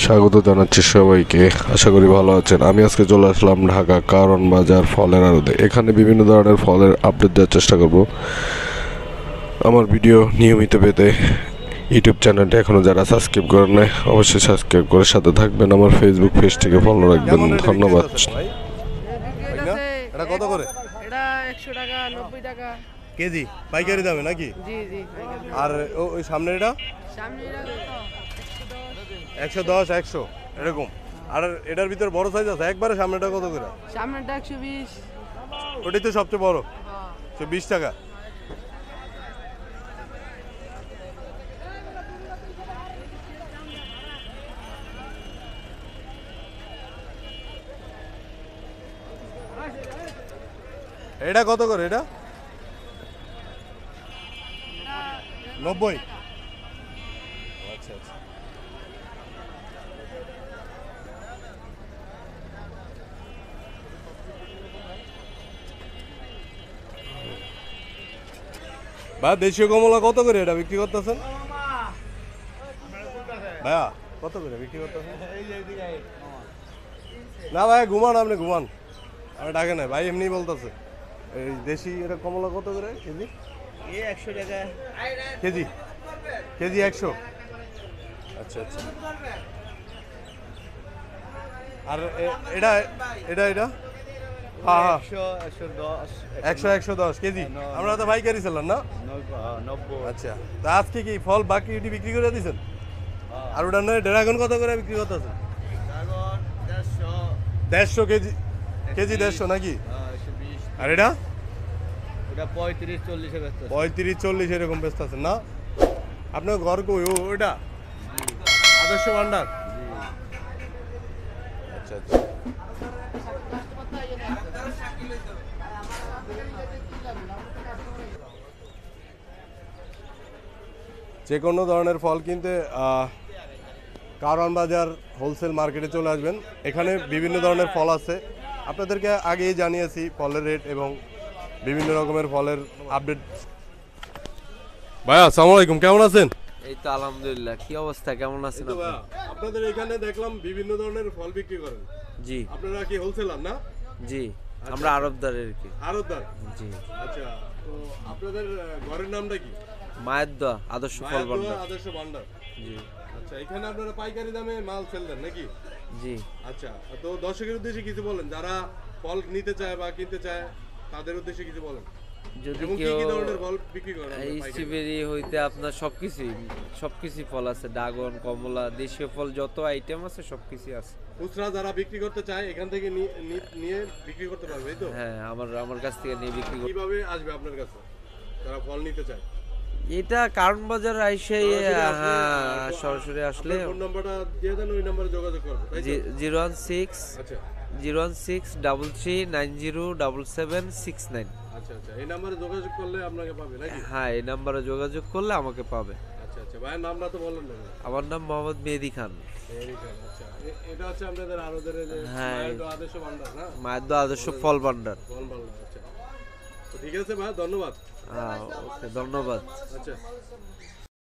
স্বাগত জানাচ্ছি সবাইকে, আশা করি ভালো আছেন। আমি আজকে চলে আসলাম ঢাকা কারণ বাজার ফলের আড়তে। এখানে বিভিন্ন ধরনের ফলের আপডেট দেওয়ার চেষ্টা করব। আমার ভিডিও নিয়মিত পেতে ইউটিউব চ্যানেলটা এখনও যারা সাবস্ক্রাইব করেন না অবশ্যই সাবস্ক্রাইব করে সাথে থাকবেন। আমার ফেসবুক পেজটিকে ফলো রাখবেন। ধন্যবাদ। এটা কত করে? এটা 100 টাকা 90 টাকা কেজি পাইকারি দামে নাকি? জি জি পাইকারি। আর ওই সামনে এটা সামনে এটা কত? 110 100 এরকম। আর এটার ভিতর বড় সাইজ আছে একবারে। সামনেটা কত করে? সামনেটা 120। ওটাই তো সবচেয়ে বড়, 120 টাকা। এটা কত করে? এটা 90। আচ্ছা আচ্ছা। ভাই দেশীয় কমলা কত করে এটা বিক্রি করতেছেন? ভাইয়া কত করে বিক্রি করতেছেন? না ভাই ঘুমান, আপনি ঘুমান, আমি ডাকে না ভাই, এমনি বলতেছে। এই দেশি এটা কমলা কত করে কেজি? 100 টাকা কেজি কেজি 100। আচ্ছা আচ্ছা। আর এটা এটা এটা হ্যাঁ হ্যাঁ 100 110 কেজি। আমরা তো পাইকারি ছিলাম না? 90। আচ্ছা, তা আজকে কি ফল বাকি বিক্রি করে দিয়েছেন? আর ওটা নয় ড্রাগন কত করে বিক্রি করতেছেন? 150 কেজি, কেজি 150 নাকি? আর এটা 35 40 এরকম ব্যস্ত আছেন না? আপনার ঘর কই? ওটা আদর্শ ভান্ডার। আচ্ছা আচ্ছা। যে কোনো ধরনের ফল কিনতে কারওয়ান বাজার হোলসেল মার্কেটে চলে আসবেন। এখানে বিভিন্ন ধরনের ফল আছে, আপনাদেরকে আগেই জানিয়েছি ফলের রেট এবং বিভিন্ন রকমের ফলের আপডেট। ভাইয়া আসসালামু আলাইকুম, কেমন আছেন? এই তো আলহামদুলিল্লাহ। কি অবস্থা, কেমন আছেন আপনি? আপনাদের এখানে দেখলাম বিভিন্ন ধরনের ফল বিক্রি করেন। জি আপনারা কি হোলসেলার না? জি, আমরা আরবদারের কি। আড়তদার। জি। আচ্ছা, তো আপনাদের ঘরের নামটা কি? মায়ের দোয়া আদর্শ ফল ভান্ডার। আদর্শ ভান্ডার। জি আচ্ছা, এখানে আপনারা পাইকারি দামে মাল সেল দেন নাকি? জি। আচ্ছা, তো দর্শকের উদ্দেশ্যে কিছু বলেন, যারা ফল নিতে চায় বা কিনতে চায় তাদের উদ্দেশ্যে কিছু বলেন। যদি এবং কি কেউ কি ধরনের ফল বিক্রি করেন এই আপনারা পাইকারি? স্ট্রবেরি হইতে আপনার সবকিছু ফল আছে, ড্রাগন, কমলা, দেশীয় ফল যত আইটেম আছে সবকিছু আছে। খুচরা যারা বিক্রি করতে চায় এখান থেকে নিয়ে বিক্রি করতে পারবে, এই তো? হ্যাঁ, আমার কাছ থেকে নিয়ে বিক্রি করি। কিভাবে আসবে আপনার কাছে যারা ফল নিতে চায়? এটা কারণ বাজার আইসে, সরাসরি আসলে, হ্যাঁ সরাসরি আসলে আপনার ফোন নাম্বারটা দিয়ে দেন, ওই নাম্বারে যোগাযোগ করবে, তাই তো? 016 আচ্ছা 01633777769। আচ্ছা আচ্ছা, এই নাম্বারে যোগাযোগ করলে আপনাকে পাবে নাকি? হ্যাঁ, এই নাম্বারে যোগাযোগ করলে আমাকে পাবে। আচ্ছা আচ্ছা, ভাইয়ের নামটা তো বললেন না। আমার নাম মোহাম্মদ মেহেদি খান। আচ্ছা, এটা হচ্ছে আপনাদের আরদের যে হ্যাঁ, মায়ের দোয়া আদর্শ ভান্ডার না? মায়ের দোয়া আদর্শ ফল ভান্ডার। ফল ভান্ডার। আচ্ছা, তো ঠিক আছে ভাই, ধন্যবাদ। ওকে, ধন্যবাদ। আচ্ছা।